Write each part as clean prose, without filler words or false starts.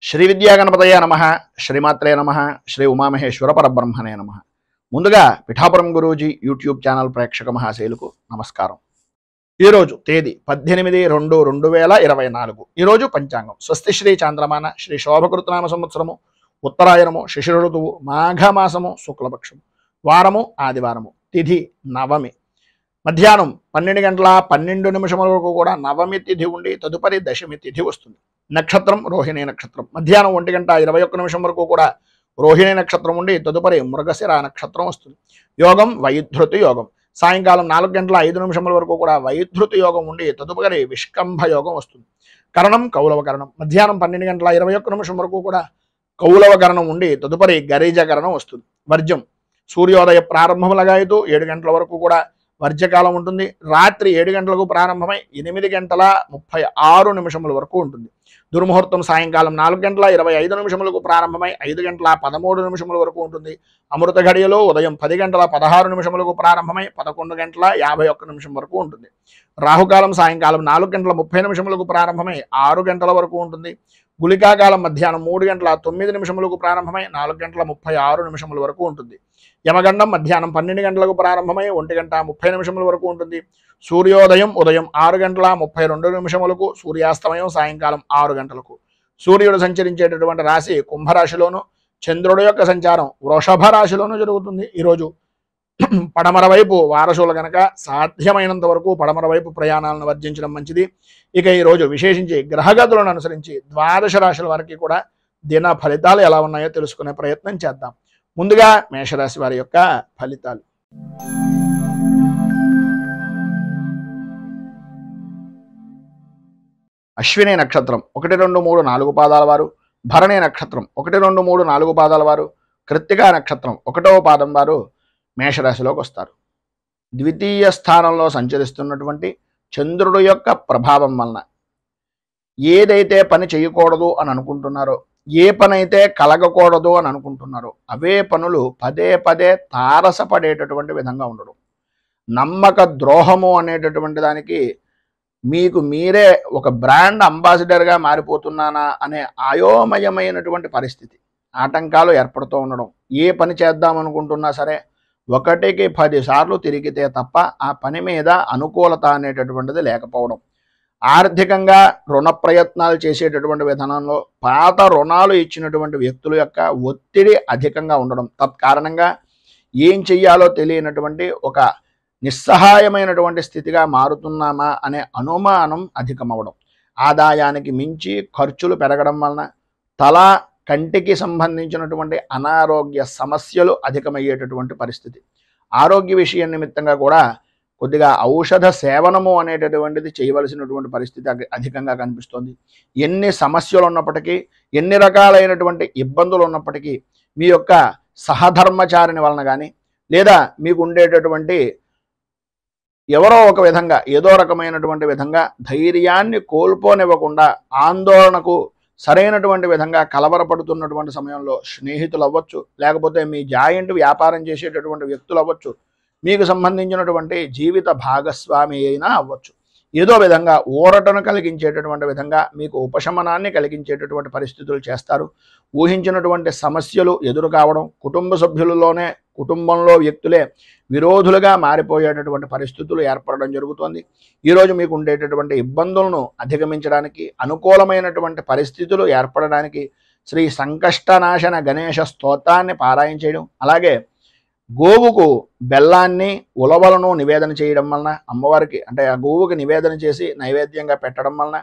శ్రీ విద్యాగణపతయ నమః, శ్రీమాత్రే నమః, శ్రీ ఉమామహేశ్వర పరబ్రహ్మణే నమః. ముందుగా పిఠాపురం గురూజీ యూట్యూబ్ ఛానల్ ప్రేక్షక మహాశైలకు నమస్కారం. ఈరోజు తేదీ 18/2/2024. ఈరోజు పంచాంగం స్వస్తి శ్రీ చాంద్రమాన శ్రీ శోభకృతనామ సంవత్సరము ఉత్తరాయణము శిశిర ఋతువు మాఘమాసము శుక్లపక్షము వారము ఆదివారము తిథి నవమి మధ్యాహ్నం 12:12 వరకు కూడా నవమి తిథి ఉండి తదుపరి దశమి తిథి వస్తుంది. నక్షత్రం రోహిణి నక్షత్రం. మధ్యాహ్నం 1:21 వరకు కూడా రోహిణి నక్షత్రం ఉండి తదుపరి మృగశిర నక్షత్రం వస్తుంది. యోగం వైధృతి యోగం. సాయంకాలం 4:05 వరకు కూడా వైధృతి యోగం ఉండి తదుపరి విష్కంభ యోగం వస్తుంది. కరణం కౌలవ కరణం. మధ్యాహ్నం 12:21 వరకు కూడా కౌలవ కరణం ఉండి తదుపరి గరిజ కరణం వస్తుంది. వర్జ్యం సూర్యోదయ ప్రారంభములగాయతూ 7 గంటల వరకు కూడా వర్జ్యకాలం ఉంటుంది. రాత్రి 7 గంటలకు ప్రారంభమై 8:36 వరకు ఉంటుంది. దుర్ముహూర్తం సాయంకాలం 4:25 ప్రారంభమై 5:13 వరకు ఉంటుంది. అమృత ఘడియలో ఉదయం 10:16 ప్రారంభమై 11:51 వరకు ఉంటుంది. రాహుకాలం సాయంకాలం 4:30 ప్రారంభమై 6 గంటల వరకు ఉంటుంది. గుళికాకాలం మధ్యాహ్నం 3:09 ప్రారంభమై 4:36 వరకు ఉంటుంది. యమగండం మధ్యాహ్నం 12 గంటలకు ప్రారంభమై 1:30 వరకు ఉంటుంది. సూర్యోదయం ఉదయం 6:32 సూర్యాస్తమయం సాయంకాలం 6 గంటలకు. సూర్యుడు సంచరించేటటువంటి రాశి కుంభరాశిలోను, చంద్రుడు యొక్క సంచారం వృషభ రాశిలోను జరుగుతుంది. ఈరోజు పడమర వైపు వారసులు కనుక సాధ్యమైనంత వరకు పడమర వైపు ప్రయాణాలను వర్జించడం మంచిది. ఇక ఈరోజు విశేషించి గ్రహగతులను అనుసరించి ద్వాదశ రాశుల వారికి కూడా దిన ఫలితాలు ఎలా ఉన్నాయో తెలుసుకునే ప్రయత్నం చేద్దాం. ముందుగా మేషరాశి వారి యొక్క ఫలితాలు. అశ్విని నక్షత్రం 1, 2, 3, 4 పాదాల వారు, భరణి నక్షత్రం 1, 2, 3, 4 పాదాల వారు, కృత్తికా నక్షత్రం 1వ పాదం వారు మేషరాశిలోకి వస్తారు. ద్వితీయ స్థానంలో సంచరిస్తున్నటువంటి చంద్రుడు యొక్క ప్రభావం వలన ఏదైతే పని చేయకూడదు అని అనుకుంటున్నారో, ఏ పని అయితే కలగకూడదు అని అనుకుంటున్నారో అవే పనులు పదే పదే తారసపడేటటువంటి విధంగా ఉండడం, నమ్మక ద్రోహము అనేటటువంటి దానికి మీకు మీరే ఒక బ్రాండ్ అంబాసిడర్గా మారిపోతున్నానా అనే అయోమయమైనటువంటి పరిస్థితి, ఆటంకాలు ఏర్పడుతూ ఉండడం. ఏ పని చేద్దామనుకుంటున్నా సరే 1కి 10 సార్లు తిరిగితే తప్ప ఆ పని మీద అనుకూలత అనేటటువంటిది లేకపోవడం. ఆర్థికంగా రుణ ప్రయత్నాలు చేసేటటువంటి విధానంలో పాత రుణాలు ఇచ్చినటువంటి వ్యక్తుల యొక్క ఒత్తిడి అధికంగా ఉండడం, తత్కారణంగా ఏం చెయ్యాలో తెలియనటువంటి ఒక నిస్సహాయమైనటువంటి స్థితిగా మారుతున్నామా అనే అనుమానం అధికమవడం. ఆదాయానికి మించి ఖర్చులు పెరగడం వలన కంటికి సంబంధించినటువంటి అనారోగ్య సమస్యలు అధికమయ్యేటటువంటి పరిస్థితి. ఆరోగ్య విషయం నిమిత్తంగా కూడా కొద్దిగా ఔషధ సేవనము అనేటటువంటిది చేయవలసినటువంటి పరిస్థితి అధికంగా కనిపిస్తోంది. ఎన్ని సమస్యలు ఉన్నప్పటికీ, ఎన్ని రకాలైనటువంటి ఇబ్బందులు ఉన్నప్పటికీ మీ యొక్క సహధర్మచారిని వలన కానీ లేదా మీకు ఉండేటటువంటి ఎవరో ఒక విధంగా ఏదో రకమైనటువంటి విధంగా ధైర్యాన్ని కోల్పోనివ్వకుండా ఆందోళనకు సరైనటువంటి విధంగా కలవరపడుతున్నటువంటి సమయంలో స్నేహితులు అవ్వచ్చు, లేకపోతే మీ జాయింట్ వ్యాపారం చేసేటటువంటి వ్యక్తులు అవ్వచ్చు, మీకు సంబంధించినటువంటి జీవిత భాగస్వామి అయినా అవ్వచ్చు, ఏదో విధంగా ఊరటను కలిగించేటటువంటి విధంగా మీకు ఉపశమనాన్ని కలిగించేటటువంటి పరిస్థితులు చేస్తారు. ఊహించినటువంటి సమస్యలు ఎదురు కావడం, కుటుంబ సభ్యులలోనే కుటుంబంలో వ్యక్తులే విరోధులుగా మారిపోయేటటువంటి పరిస్థితులు ఏర్పడడం జరుగుతోంది. ఈరోజు మీకు ఉండేటటువంటి ఇబ్బందులను అధిగమించడానికి, అనుకూలమైనటువంటి పరిస్థితులు ఏర్పడడానికి శ్రీ సంకష్టనాశన గణేశ స్తోత్రాన్ని పారాయణ చేయడం, అలాగే గోవుకు బెల్లాన్ని ఉలవలను నివేదన చేయడం వలన, అమ్మవారికి అంటే ఆ గోవుకి నివేదన చేసి నైవేద్యంగా పెట్టడం వలన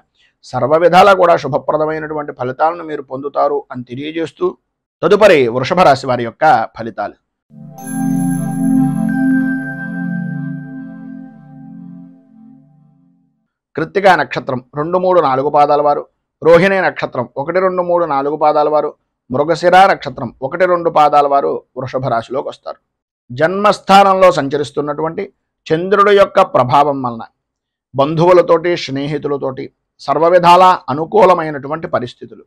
సర్వ విధాలా కూడా శుభప్రదమైనటువంటి ఫలితాలను మీరు పొందుతారు అని తెలియజేస్తూ తదుపరి వృషభ రాశి వారి యొక్క ఫలితాలు. కృత్తికా నక్షత్రం 2, 3, 4 పాదాల వారు, రోహిణి నక్షత్రం 1, 2, 3, 4 పాదాల వారు, మృగశిర నక్షత్రం 1, 2 పాదాల వారు వృషభ రాశిలోకి వస్తారు. జన్మస్థానంలో సంచరిస్తున్నటువంటి చంద్రుడి యొక్క ప్రభావం వలన బంధువులతోటి, స్నేహితులతోటి సర్వ విధాల అనుకూలమైనటువంటి పరిస్థితులు,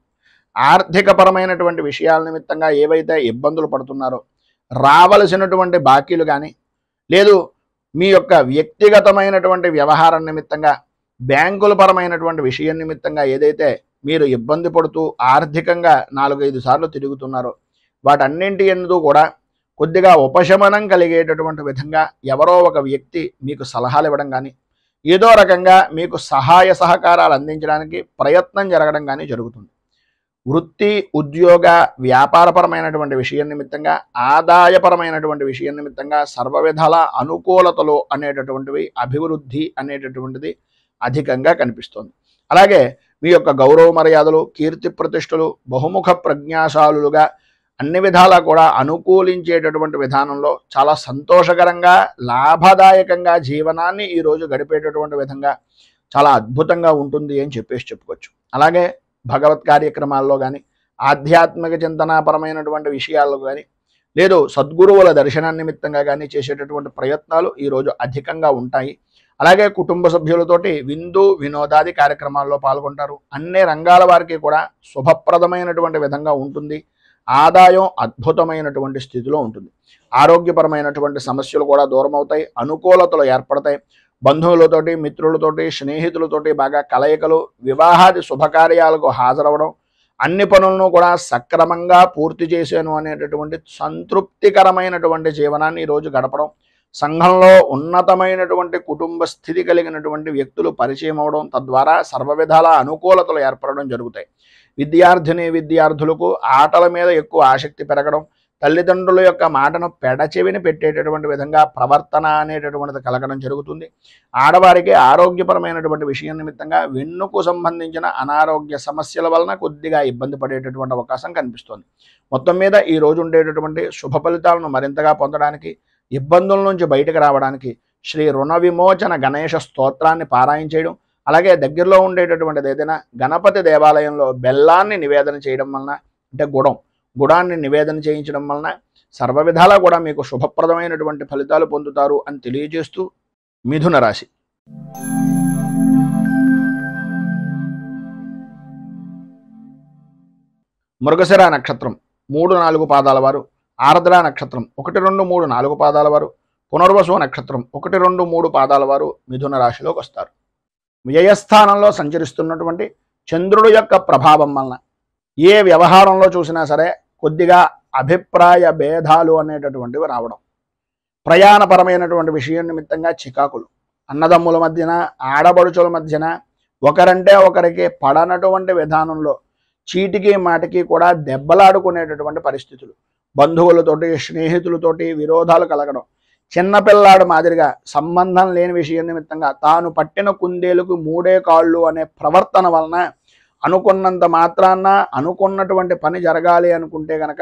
ఆర్థికపరమైనటువంటి విషయాల నిమిత్తంగా ఏవైతే ఇబ్బందులు పడుతున్నారో రావలసినటువంటి బాకీలు కానీ, లేదు మీ యొక్క వ్యక్తిగతమైనటువంటి వ్యవహారం నిమిత్తంగా బ్యాంకుల పరమైనటువంటి విషయం నిమిత్తంగా ఏదైతే మీరు ఇబ్బంది పడుతూ ఆర్థికంగా 4-5 సార్లు తిరుగుతున్నారో వాటన్నింటి యందు కూడా కొద్దిగా ఉపశమనం కలిగేటటువంటి విధంగా ఎవరో ఒక వ్యక్తి మీకు సలహాలు ఇవ్వడం కానీ ఏదో రకంగా మీకు సహాయ సహకారాలు అందించడానికి ప్రయత్నం జరగడం కానీ జరుగుతుంది. వృత్తి, ఉద్యోగ, వ్యాపారపరమైనటువంటి విషయం నిమిత్తంగా, ఆదాయపరమైనటువంటి విషయం నిమిత్తంగా సర్వ విధాల అనుకూలతలు అనేటటువంటివి, అభివృద్ధి అనేటటువంటిది అధికంగా కనిపిస్తుంది. అలాగే మీ యొక్క గౌరవ మర్యాదలు, కీర్తి ప్రతిష్టలు బహుముఖ ప్రజ్ఞాశాలుగా అన్ని విధాలా కూడా అనుకూలించేటటువంటి విధానంలో చాలా సంతోషకరంగా, లాభదాయకంగా జీవనాన్ని ఈరోజు గడిపేటటువంటి విధంగా చాలా అద్భుతంగా ఉంటుంది అని చెప్పుకోవచ్చు. అలాగే భగవత్ కార్యక్రమాల్లో కానీ, ఆధ్యాత్మిక చింతనాపరమైనటువంటి విషయాల్లో కానీ, లేదు సద్గురువుల దర్శన నిమిత్తంగా కానీ చేసేటటువంటి ప్రయత్నాలు ఈరోజు అధికంగా ఉంటాయి. అలాగే కుటుంబ సభ్యులతోటి విందు వినోదాది కార్యక్రమాల్లో పాల్గొంటారు. అన్ని రంగాల వారికి కూడా శుభప్రదమైనటువంటి విధంగా ఉంటుంది. ఆదాయం అద్భుతమైనటువంటి స్థితిలో ఉంటుంది. ఆరోగ్యపరమైనటువంటి సమస్యలు కూడా దూరం అవుతాయి. అనుకూలతలు ఏర్పడతాయి. బంధువులతోటి, మిత్రులతోటి, స్నేహితులతోటి బాగా కలయికలు, వివాహాది శుభకార్యాలకు హాజరవడం, అన్ని పనులను కూడా సక్రమంగా పూర్తి చేశాను అనేటటువంటి సంతృప్తికరమైనటువంటి జీవనాన్ని ఈరోజు గడపడం, సంఘంలో ఉన్నతమైనటువంటి కుటుంబ స్థితి కలిగినటువంటి వ్యక్తులు పరిచయం అవడం, తద్వారా సర్వ విధాల అనుకూలతలు ఏర్పడడం జరుగుతాయి. విద్యార్థులకు ఆటల మీద ఎక్కువ ఆసక్తి పెరగడం, తల్లిదండ్రుల యొక్క మాటను పెడచెవిని పెట్టేటటువంటి విధంగా ప్రవర్తన అనేటటువంటిది కలగడం జరుగుతుంది. ఆడవారికి ఆరోగ్యపరమైనటువంటి విషయం నిమిత్తంగా వెన్నుకు సంబంధించిన అనారోగ్య సమస్యల వలన కొద్దిగా ఇబ్బంది పడేటటువంటి అవకాశం కనిపిస్తుంది. మొత్తం మీద ఈ రోజు ఉండేటటువంటి శుభ ఫలితాలను మరింతగా పొందడానికి, ఇబ్బందుల నుంచి బయటకు రావడానికి శ్రీ రుణ విమోచన గణేష స్తోత్రాన్ని పారాయణ చేయడం, అలాగే దగ్గరలో ఉండేటటువంటిది ఏదైనా గణపతి దేవాలయంలో బెల్లాన్ని నివేదన చేయడం వలన, అంటే గుడాన్ని నివేదన చేయించడం వలన సర్వ విధాలా కూడా మీకు శుభప్రదమైనటువంటి ఫలితాలు పొందుతారు అని తెలియజేస్తూ మిథున రాశి. మృగశిర నక్షత్రం 3-4 పాదాల వారు, ఆర్ద్ర నక్షత్రం 1, 2, 3, 4 పాదాల వారు, పునర్వసు నక్షత్రం 1, 2, 3 పాదాల వారు మిథున రాశిలోకి వస్తారు. వ్యయస్థానంలో సంచరిస్తున్నటువంటి చంద్రుడు యొక్క ప్రభావం వలన ఏ వ్యవహారంలో చూసినా సరే కొద్దిగా అభిప్రాయ భేదాలు అనేటటువంటివి రావడం, ప్రయాణపరమైనటువంటి విషయం నిమిత్తంగా చికాకులు, అన్నదమ్ముల మధ్యన, ఆడబడుచుల మధ్యన ఒకరంటే ఒకరికి పడనటువంటి విధానంలో చీటికి మాటికి కూడా దెబ్బలాడుకునేటటువంటి పరిస్థితులు, బంధువులతోటి, స్నేహితులతోటి విరోధాలు కలగడం, చిన్నపిల్లాడు మాదిరిగా సంబంధం లేని విషయం నిమిత్తంగా తాను పట్టిన కుందేలుకు 3 కాళ్ళు అనే ప్రవర్తన వలన అనుకున్నంత మాత్రాన అనుకున్నటువంటి పని జరగాలి అనుకుంటే కనుక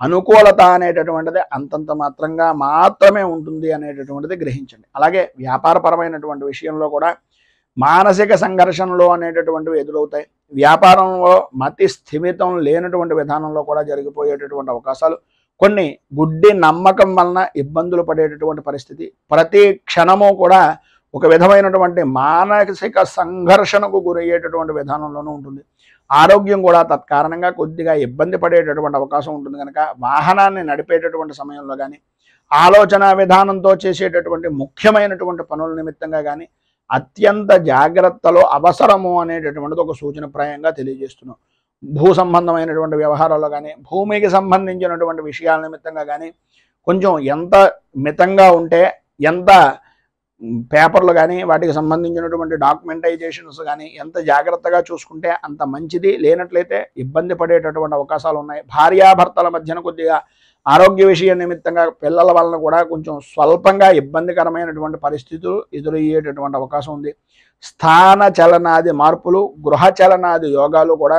అనుకూలత అనేటటువంటిది అంతంత మాత్రంగా మాత్రమే ఉంటుంది అనేటటువంటిది గ్రహించండి. అలాగే వ్యాపారపరమైనటువంటి విషయంలో కూడా మానసిక సంఘర్షణలు అనేటటువంటివి ఎదురవుతాయి. వ్యాపారంలో మతి స్థిమితం లేనటువంటి విధానంలో కూడా జరిగిపోయేటటువంటి అవకాశాలు, కొన్ని గుడ్డి నమ్మకం వలన ఇబ్బందులు పడేటటువంటి పరిస్థితి, ప్రతి క్షణము కూడా ఒక విధమైనటువంటి మానసిక సంఘర్షణకు గురయ్యేటటువంటి విధానంలోనూ ఉంటుంది. ఆరోగ్యం కూడా తత్కారణంగా కొద్దిగా ఇబ్బంది పడేటటువంటి అవకాశం ఉంటుంది. కనుక వాహనాన్ని నడిపేటటువంటి సమయంలో కానీ, ఆలోచన విధానంతో చేసేటటువంటి ముఖ్యమైనటువంటి పనుల నిమిత్తంగా కానీ అత్యంత జాగ్రత్తలు అవసరము అనేటటువంటిది ఒక సూచనప్రాయంగా తెలియజేస్తున్నాం. భూ సంబంధమైనటువంటి వ్యవహారాల్లో కానీ, భూమికి సంబంధించినటువంటి విషయాల నిమిత్తంగా కానీ కొంచెం ఎంత మితంగా ఉంటే, ఎంత పేపర్లు కానీ వాటికి సంబంధించినటువంటి డాక్యుమెంటైజేషన్స్ కానీ ఎంత జాగ్రత్తగా చూసుకుంటే అంత మంచిది. లేనట్లయితే ఇబ్బంది పడేటటువంటి అవకాశాలు ఉన్నాయి. భార్యాభర్తల మధ్యన కొద్దిగా ఆరోగ్య విషయం నిమిత్తంగా పిల్లల వలన కూడా కొంచెం స్వల్పంగా ఇబ్బందికరమైనటువంటి పరిస్థితులు ఎదురయ్యేటటువంటి అవకాశం ఉంది. స్థాన చలనాది మార్పులు, గృహ చలనాది యోగాలు కూడా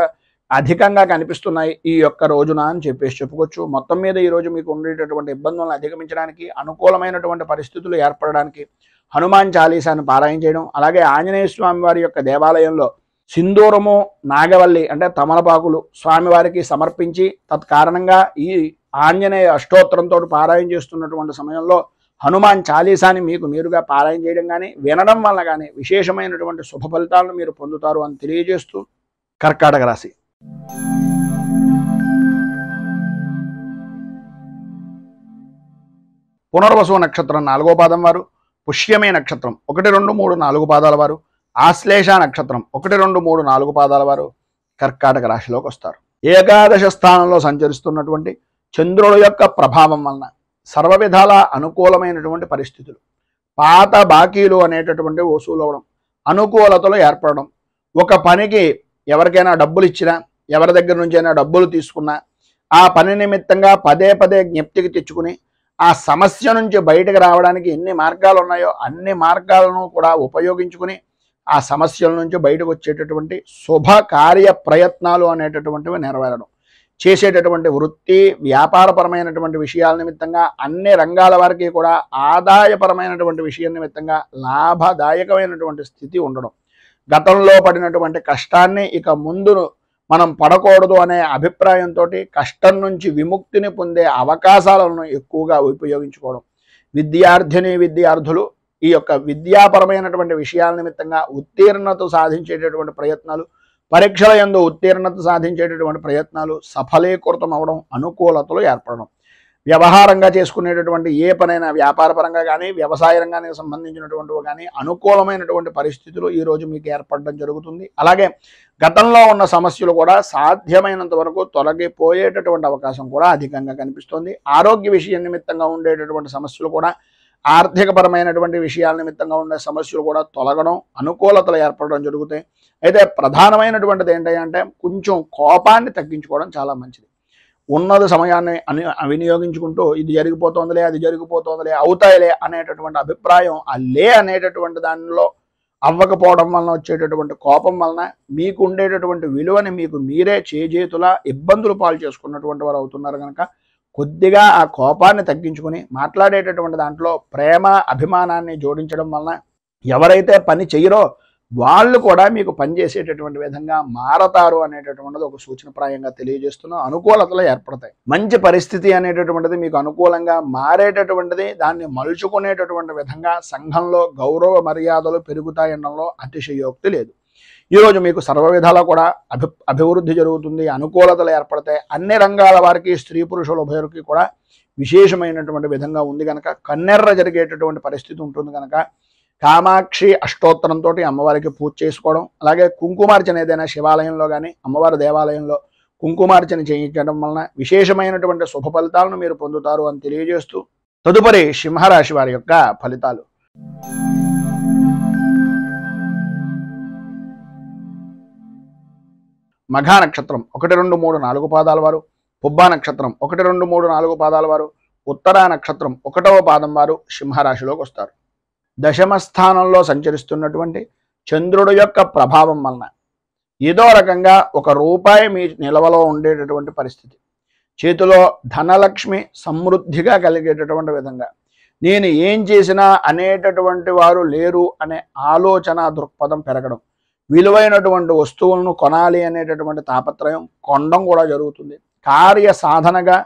అధికంగా కనిపిస్తున్నాయి ఈ యొక్క రోజున అని చెప్పుకోవచ్చు. మొత్తం మీద ఈరోజు మీకు ఉండేటటువంటి ఇబ్బందులను అధిగమించడానికి, అనుకూలమైనటువంటి పరిస్థితులు ఏర్పడడానికి హనుమాన్ చాలీసాను పారాయణ చేయడం, అలాగే ఆంజనేయ స్వామి వారి యొక్క దేవాలయంలో సింధూరము, నాగవల్లి అంటే తమలపాకులు స్వామివారికి సమర్పించి తత్కారణంగా ఈ ఆంజనేయ అష్టోత్తరంతో పారాయణ చేస్తున్నటువంటి సమయంలో హనుమాన్ చాలీసాని మీకు మీరుగా పారాయణ చేయడం కానీ, వినడం వల్ల కానీ విశేషమైనటువంటి శుభ ఫలితాలను మీరు పొందుతారు అని తెలియజేస్తూ కర్కాటక రాశి. పునర్వసు నక్షత్రం 4వ పాదం వారు, పుష్యమే నక్షత్రం 1, 2, 3, 4 పాదాల వారు, ఆశ్లేష నక్షత్రం 1, 2, 3, 4 పాదాల వారు, కర్కాటక రాశిలోకి వస్తారు. ఏకాదశ స్థానంలో సంచరిస్తున్నటువంటి చంద్రుడి యొక్క ప్రభావం వలన సర్వ విధాల అనుకూలమైనటువంటి పరిస్థితులు, పాత బాకీలు అనేటటువంటి వసూలు అవడం, అనుకూలతలు ఏర్పడడం, ఒక పనికి ఎవరికైనా డబ్బులు ఇచ్చినా, ఎవరి దగ్గర నుంచి అయినా డబ్బులు తీసుకున్నా ఆ పని నిమిత్తంగా పదే పదే జ్ఞప్తికి తెచ్చుకుని ఆ సమస్య నుంచి బయటకు రావడానికి ఎన్ని మార్గాలు ఉన్నాయో అన్ని మార్గాలను కూడా ఉపయోగించుకుని ఆ సమస్యల నుంచి బయటకు వచ్చేటటువంటి శుభ కార్య ప్రయత్నాలు అనేటటువంటివి నెరవేరడం, చేసేటటువంటి వృత్తి వ్యాపారపరమైనటువంటి విషయాల నిమిత్తంగా అన్ని రంగాల వారికి కూడా ఆదాయపరమైనటువంటి విషయం నిమిత్తంగా లాభదాయకమైనటువంటి స్థితి ఉండడం, గతంలో పడినటువంటి కష్టాన్ని ఇక ముందు మనం పడకూడదు అనే అభిప్రాయంతో కష్టం నుంచి విముక్తిని పొందే అవకాశాలను ఎక్కువగా ఉపయోగించుకోవడం, విద్యార్థులు ఈ యొక్క విద్యాపరమైనటువంటి విషయాల నిమిత్తంగా ఉత్తీర్ణత సాధించేటటువంటి ప్రయత్నాలు, పరీక్షల యందు ఉత్తీర్ణత సాధించేటటువంటి ప్రయత్నాలు సఫలీకృతం అవడం, అనుకూలతలు ఏర్పడడం, వ్యవహారంగా చేసుకునేటటువంటి ఏ పనైనా వ్యాపారపరంగా కానీ వ్యవసాయ రంగానికి సంబంధించినటువంటివి కానీ అనుకూలమైనటువంటి పరిస్థితులు ఈరోజు మీకు ఏర్పడడం జరుగుతుంది. అలాగే గతంలో ఉన్న సమస్యలు కూడా సాధ్యమైనంత వరకు తొలగిపోయేటటువంటి అవకాశం కూడా అధికంగా కనిపిస్తుంది. ఆరోగ్య విషయం నిమిత్తంగా ఉండేటటువంటి సమస్యలు కూడా, ఆర్థికపరమైనటువంటి విషయాల నిమిత్తంగా ఉండే సమస్యలు కూడా తొలగడం, అనుకూలతలు ఏర్పడడం జరుగుతాయి. అయితే ప్రధానమైనటువంటిది ఏంటంటే కొంచెం కోపాన్ని తగ్గించుకోవడం చాలా మంచిది. ఉన్నది సమయాన్ని వినియోగించుకుంటూ ఇది జరిగిపోతుందిలే, అది జరిగిపోతుందిలే, అవుతాయిలే అనేటటువంటి అభిప్రాయం, ఆ లే అనేటటువంటి దానిలో అవ్వకపోవడం వలన వచ్చేటటువంటి కోపం వలన మీకు ఉండేటటువంటి విలువని మీకు మీరే చేజేతులా ఇబ్బందులు పాలు చేసుకున్నటువంటి వారు అవుతున్నారు. కనుక కొద్దిగా ఆ కోపాన్ని తగ్గించుకుని మాట్లాడేటటువంటి దాంట్లో ప్రేమ అభిమానాన్ని జోడించడం వలన ఎవరైతే పని చేయరో వాళ్ళు కూడా మీకు పనిచేసేటటువంటి విధంగా మారతారు అనేటటువంటిది ఒక సూచనప్రాయంగా తెలియజేస్తున్నాం. అనుకూలతలు ఏర్పడతాయి. మంచి పరిస్థితి అనేటటువంటిది మీకు అనుకూలంగా మారేటటువంటిది, దాన్ని మలుచుకునేటటువంటి విధంగా సంఘంలో గౌరవ మర్యాదలు పెరుగుతాయనడంలో అతిశయోక్తి లేదు. ఈరోజు మీకు సర్వ విధాలా కూడా అభివృద్ధి జరుగుతుంది, అనుకూలతలు ఏర్పడతాయి. అన్ని రంగాల వారికి, స్త్రీ పురుషుల ఉభయులకి కూడా విశేషమైనటువంటి విధంగా ఉంది కనుక కన్నెర్ర జరిగేటటువంటి పరిస్థితి ఉంటుంది. కనుక కామాక్షి అష్టోత్తరంతో అమ్మవారికి పూజ చేసుకోవడం, అలాగే కుంకుమార్చన ఏదైనా శివాలయంలో కానీ అమ్మవారి దేవాలయంలో కుంకుమార్చన చేయించడం వలన విశేషమైనటువంటి శుభ ఫలితాలను మీరు పొందుతారు అని తెలియజేస్తూ తదుపరి సింహరాశి వారి యొక్క ఫలితాలు. మఘా నక్షత్రం 1, 2, 3, 4 పాదాల వారు, పుబ్బా నక్షత్రం 1, 2, 3, 4 పాదాల వారు, ఉత్తరా నక్షత్రం 1వ పాదం వారు సింహరాశిలోకి వస్తారు. దశమ స్థానంలో సంచరిస్తున్నటువంటి చంద్రుడి యొక్క ప్రభావం వలన ఏదో రకంగా ₹1 మీ నిలవలో ఉండేటటువంటి పరిస్థితి, చేతిలో ధనలక్ష్మి సమృద్ధిగా కలిగేటటువంటి విధంగా, నేను ఏం చేసినా అనేటటువంటి వారు లేరు అనే ఆలోచన దృక్పథం పెరగడం, విలువైనటువంటి వస్తువులను కొనాలి అనేటటువంటి తాపత్రయం కొనడం కూడా జరుగుతుంది. కార్య సాధనగా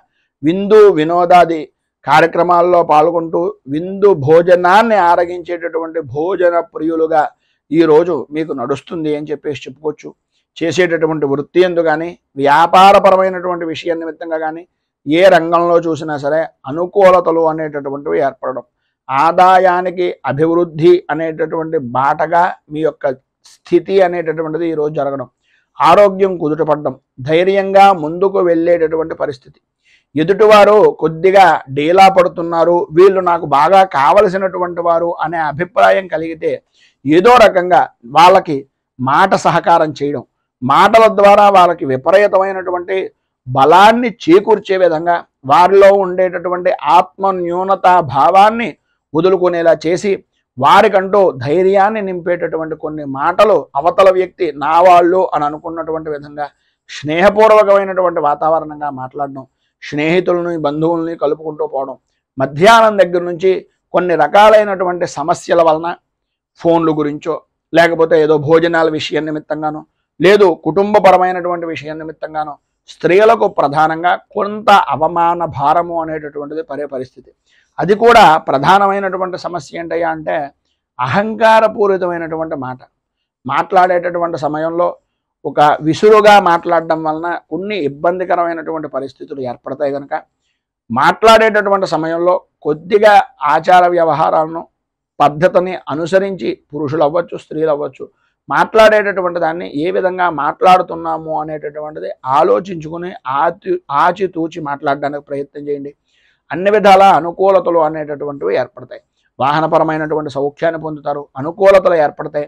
విందు వినోదాది కార్యక్రమాల్లో పాల్గొంటూ విందు భోజనాన్ని ఆరగించేటటువంటి భోజన ప్రియులుగా ఈరోజు మీకు నడుస్తుంది అని చెప్పేసి చెప్పుకోవచ్చు. చేసేటటువంటి వృత్తి ఎందు కానీ వ్యాపారపరమైనటువంటి విషయం నిమిత్తంగా కానీ ఏ రంగంలో చూసినా సరే అనుకూలతలు అనేటటువంటివి ఏర్పడడం, ఆదాయానికి అభివృద్ధి అనేటటువంటి బాటగా మీ యొక్క స్థితి అనేటటువంటిది ఈరోజు జరగడం, ఆరోగ్యం కుదుటపడడం, ధైర్యంగా ముందుకు వెళ్ళేటటువంటి పరిస్థితి, ఎదుటివారు కొద్దిగా డీలా పడుతున్నారు, వీళ్ళు నాకు బాగా కావలసినటువంటి వారు అనే అభిప్రాయం కలిగితే ఏదో రకంగా వాళ్ళకి మాట సహకారం చేయడం, మాటల ద్వారా వాళ్ళకి విపరీతమైనటువంటి బలాన్ని చేకూర్చే విధంగా వారిలో ఉండేటటువంటి ఆత్మ న్యూనతా భావాన్ని వదులుకునేలా చేసి వారికంటూ ధైర్యాన్ని నింపేటటువంటి కొన్ని మాటలు అవతల వ్యక్తి నా వాళ్ళు అని అనుకున్నటువంటి విధంగా స్నేహపూర్వకమైనటువంటి వాతావరణంగా మాట్లాడడం, స్నేహితులని బంధువుల్ని కలుపుకుంటూ పోవడం, మధ్యాహ్నం దగ్గర నుంచి కొన్ని రకాలైనటువంటి సమస్యల వలన ఫోన్లు గురించో లేకపోతే ఏదో భోజనాల విషయం నిమిత్తంగానో లేదు కుటుంబపరమైనటువంటి విషయం నిమిత్తంగానో స్త్రీలకు ప్రధానంగా కొంత అవమాన భారము అనేటటువంటిది పడే పరిస్థితి. అది కూడా ప్రధానమైనటువంటి సమస్య ఏంటయ్యా అంటే అహంకారపూరితమైనటువంటి మాట్లాడేటటువంటి సమయంలో ఒక విసురుగా మాట్లాడడం వలన కొన్ని ఇబ్బందికరమైనటువంటి పరిస్థితులు ఏర్పడతాయి. కనుక మాట్లాడేటటువంటి సమయంలో కొద్దిగా ఆచార వ్యవహారాలను పద్ధతిని అనుసరించి పురుషులు అవ్వచ్చు స్త్రీలు అవ్వచ్చు మాట్లాడేటటువంటి దాన్ని ఏ విధంగా మాట్లాడుతున్నాము అనేటటువంటిది ఆలోచించుకుని ఆచితూచి మాట్లాడడానికి ప్రయత్నం చేయండి. అన్ని విధాల అనుకూలతలు అనేటటువంటివి ఏర్పడతాయి. వాహనపరమైనటువంటి సౌఖ్యాన్ని పొందుతారు, అనుకూలతలు ఏర్పడతాయి.